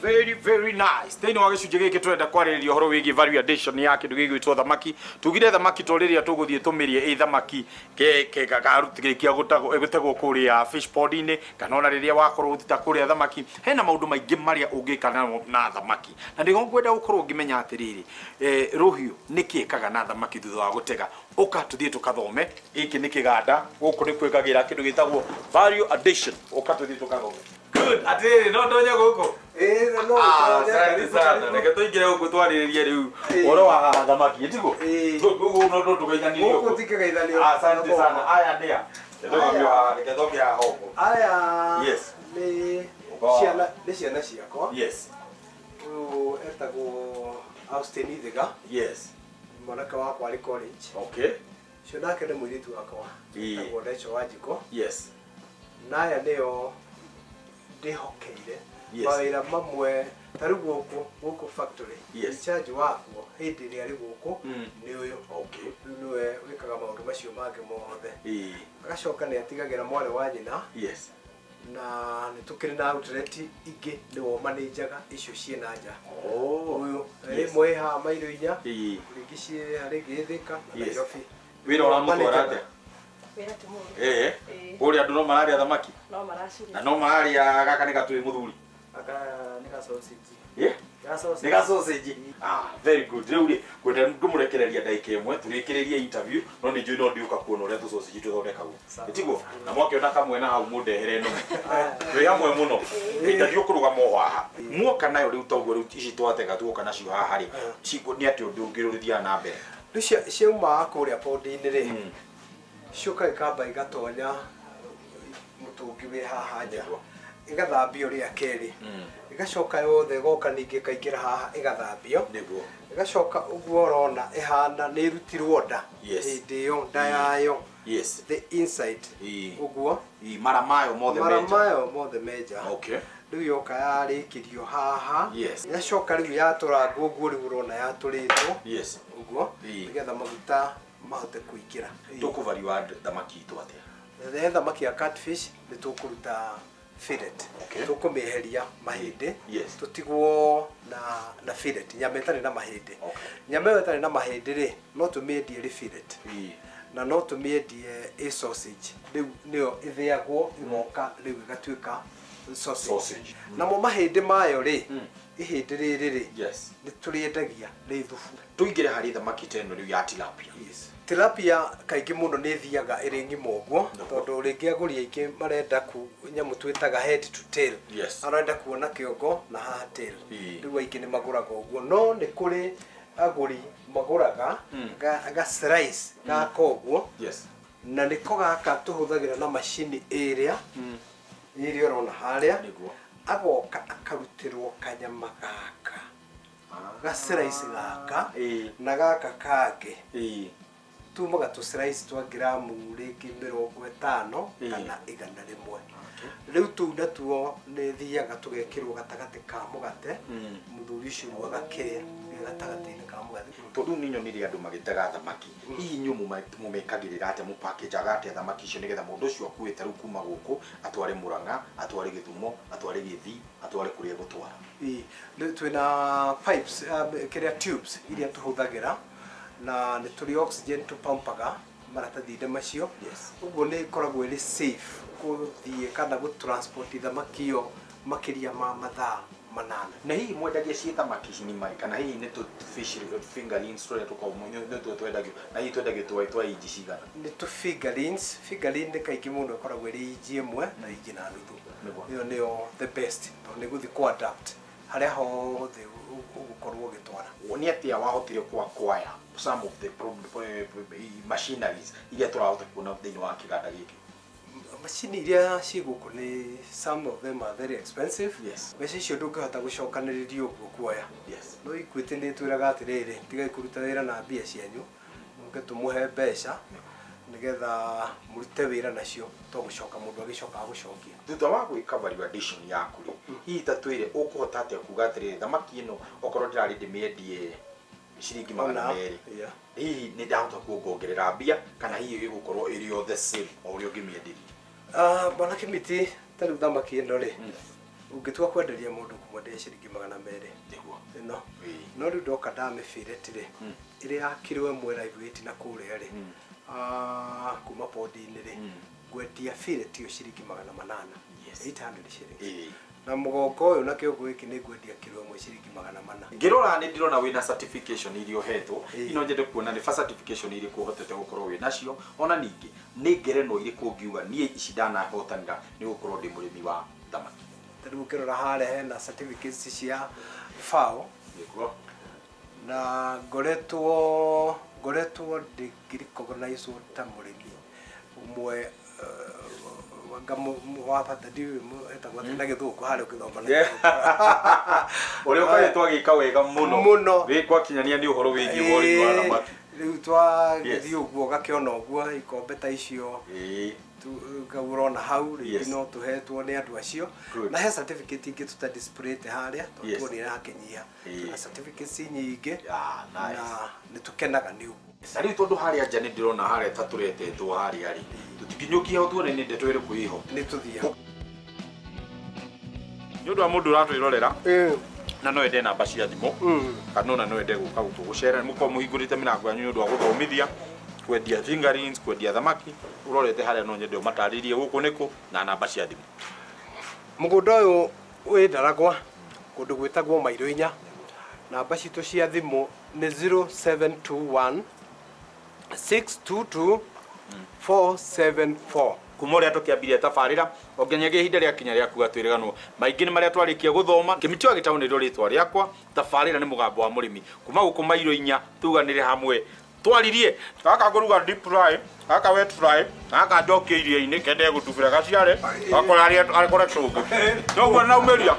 very nice. Thĩinĩ wa gĩcunjĩ gĩkĩ twenda kwarĩrĩria ũhoro wĩgiĩ value addition ya kĩndũ gĩgwĩtwo thamaki. Tugire thamaki to rĩrĩa tũgũthiĩ tũmĩrie ĩ thamaki gĩkia gũtegwo kũrĩa fish pond-inĩ kana ona rĩrĩa wakorwo ũthita kũrĩa thamaki. Hena maũndũ maingĩ marĩa ũngĩka na thamaki. Na nĩguo ngwenda gũkorwo ngĩmenya atĩrĩrĩ, rũhiũ nĩkĩ ĩkaga na thamaki thutha wa gũtega. Ũka tũthiĩ tũkathome. Gĩkĩ nĩ kĩganda, gũkũ nĩ kwĩkagĩra kĩndũ gĩtagwo value addition. Ũka tũthiĩ tũkathome. Good. Atĩrĩrĩ, no ndonye gũkũ. No. Asante sana. Reke tũingĩre gũkũ twarĩrĩrie rĩu ũhoro wa thamaki. Ĩtigo? Gũkũ no tũgeithanĩrie gũkũ. Gũkũ tikegeithanio. Asante sana. Aya nĩa. Reke thomia hoko. Aya. Yes. Nĩ ciana ciakwa. Yes. Ũyũ etagwo Austin Ithiga. Yes. Mwanake wakwa arĩ college. Okay. Cio nake nĩ mũirĩtu wakwa. Etagwo Rachel Wanjiko. Yes. Na aya nĩo ndĩhokeire mawĩra mamwe ta rĩu gũkũ factory. In charge wakuo hĩndĩ ĩrĩa arĩ gũkũ nĩ ũyũ. Okay. Rĩu nĩwe wĩkaga maũndũ macio mangĩ mothe. Agacoka nĩ atigagĩra mwarĩ wa nyina. Yes. Na nĩ tũkĩrĩ na outlet ingĩ nĩwo manager icio ciĩ na nja. Ũyũ ĩmwe haha mairo 4 rĩngĩ ciĩ harĩ Gĩthĩka na Nairobi. Wĩra ũramũtwara atĩa? Wĩra ti mũru. Kũrĩa andũ no mararĩa thamaki? No maracirĩa. Na no mararĩa gaka nĩ gatũĩ mũthuri? Aka nĩ ga sausage. Nĩ ga sausage. Very good. Rĩu rĩ kwenda ngũmũrekereria ndagĩka ĩmwe tũrĩkĩrĩrie interview no nĩ njũĩ no ndiũka kuona ũrĩa tũ sausage tũthondekagwo. Ĩtigo? Na mwakĩona kamwe na hau mũndehere no. Twĩ hamwe mũno. Ndathiĩ kũrũgama haha. Muoka nayo rĩu toguo rĩu ici twatega tuoka nacio haha rĩ. Nĩ atĩ ũndũ ũngĩ ũrĩthiaga na mbere. Rĩu ciauma kũrĩa pond-inĩ rĩ. Cioka ikamba igatonya mũtũngi wĩ haha nja. Igathambio rĩa kerĩ. Igacoka yothe goka ningĩ kaingĩra haha igathambio. Nĩguo. Igacoka ũguo ũrona ĩhana nĩ irutirwo nda. Hĩndĩ ĩyo nda yayo. Yes. The inside. Ũguo. Mara mayo mothe menja. Mara mayo mothe menja. Okay. Rĩu yoka yarĩkĩrio haha. Yes. Igacoka rĩu yatũrangwo ũguo rĩu ũrona yatũrĩtwo. Yes. Ũguo. Nĩgetha maguta mahote kũingĩra. Tũkũvariwa thamaki itũ atĩa? Thamaki ya catfish nĩ tũkũruta fillet. Tũkũmĩeheria mahĩndĩ. Tũtigwo na fillet. Nyama ĩtarĩ na mahĩndĩ. Nyama ĩyo ĩtarĩ na mahĩndĩ rĩ no tũmĩendie ĩrĩ fillet. Na no tũmĩendie ĩ sausage. Rĩu nĩyo ĩthĩagwo ĩgoka rĩu ĩgatuĩka sausage. Namo mahĩndĩ mayo rĩ ihĩndĩ rĩrĩ rĩ nĩ tũrĩendagia rĩ thubu. Tũingĩre harĩ thamaki teno rĩu ya tilapia. Tilapia kaingĩ mũno nĩ thiaga ĩrĩ ng'ima ũguo tondũ rĩngĩ agũri aingĩ marenda nyamũ twĩtaga head to tail. Arenda kuona kĩongo na haha tail. Rĩu aingĩ nĩ magũraga ũguo no nĩ kũrĩ agũri magũraga ga slice gaka ũguo. Na nĩko gaka tũhũthagĩra na macini ĩrĩa ũrona harĩa agoka akarutĩrwo kanyama gaka ga slice gaka na gaka kangĩ tumaga tu slice twa gramu rĩngĩ 50 kana 100. Rĩu tu natuo nĩ thiaga tũgekĩrwo gatagatĩ ka mũgate mũthuri ũcio agakĩrĩa gatagatĩ-inĩ ka mũgate. Tondũ nĩ nyonire andũ magĩtega thamaki hihi nyumu mũmekagĩrĩra atĩa mũpackage atĩa thamaki icio nĩgetha mũndũ ũcio akuĩte rĩu kuma gũkũ atware Mũrang'a atware Gĩthumo atware Gĩthii atware kũrĩa gũtwara? Twĩna pipes kĩrĩa tubes iria tũhũthagĩra na nĩ tũrĩ oxygen tũpampaga maratathi-inĩ macio. Ũguo nĩ ikoragwo ĩrĩ safe gũthiĩ kana gũtransport thamaki ĩyo makĩria ma mathaa 8. Na hihi mwendagia ciĩ thamaki nini kana hihi nĩ tũ fish fingerlings tũrĩa tũkoragwo twendagio na hihi twendagio twa inji cigana? Nĩ tũ fingerlings. Fingerling nĩ kaingĩ mũno ĩkoragwo ĩrĩ inji ĩmwe na inji na nuthu. Ĩyo nĩyo the best tondũ nĩ gũthiĩ ku adapt harĩa hothe ũgũkorwo ũgĩtwara. Nĩ atĩa wahotire acquire some of the machineries iria tũrahota kuona thĩinĩ wa kĩganda gĩkĩ? Macini iria cigũkũ nĩ some of them are very expensive. Mbeca icio ndũngĩhota gũcokanĩrĩria ũguo kuoya. No Equity nĩ twĩraga atĩrĩrĩ tigai kũruta wĩra na mbia cianyu mũke tũmũhe mbeca nĩgetha mũrute wĩra nacio to gũcoka mũndũ agĩcoka gũcokia. Thutha wa gwĩka value addition yaku rĩ hihi ta twĩre ũkũhota atĩa kuuga atĩrĩrĩ thamaki ĩno okorwo ndĩrarĩ ndĩmĩendie ciringi 200 hihi nĩ ndahota kuongerera mbia kana hihi ĩgũkorwo ĩrĩ o the same o ũrĩa ũngĩmĩenderia? Bwana Kimiti ta rĩu thamaki ĩno rĩ ungitua kwenderia mundu kumwenderia ciringi 200 niguo no riu ndoka ndamibire tire ire yakirwe mwe live na kuria ri kuma podi-ini ri ngwendia fillet yo ciringi 800 shillings na mugongo uyu na kiugo giki ni ngwendia kilo mwe ciringi 400 ngirora ni ndirona wina certification irio hetwo ino njende kuona ni certification iri kuhotete gukorwo wi nacio ona ningi ni ngerenwo iri kungiuga nie ici ndanahotanira ni gukorwo ndi murimi wa thamaki tariu kirora hare hena certificates cia FAO niguo na ngoretwo recognize ta murimi umwe wapata ndiwe etagwo na githuku hari ukithoma na uri ukaitwo agika wega muno ri kwakinyania ni uhoro wigi wori wa thamaki riu twa githi uguo gakiona uguo ikombe ta icio tukagurona hau no tuhetwo ni andu acio na he certificate ingi tuta display te haria tuoni na hakinyia na certificates nyingi na ni tukenaga ni uguo sari tondu haria nja ni ndirona haria taturetetwo haria ri tutikinyukia ho tuone ni ndeto iri kuiho ni tuthia nyondo wa mundu ratwirorera na no ende namba cia thimu kana no ende guka gutugucera muko muhingurite mirango yanyu nyondo wa guthomithia kwendia fingerings kwendia thamaki urorete haria no nyende mataririe guku niku na namba cia thimu mugunda uyu wi Ndaragwa kundu gwitagwo Mairuinya namba citu cia thimu ni 0721 622 474 kumoria tukiambiria tafarira ongenyege ihinda ria kinya ria kuga twiriganwo maingi ni maria twarikia guthoma kimiti wa gitauni ndo ritwa riakwa tafarira ni mugambo wa murimi kuma guku Mairuinya tuganire hamwe twaririe gaka nguruga deep fry gaka wet fry gaka njoke iria-ini kende gutubira gaciare akora ria akora cugu ndogo na umeria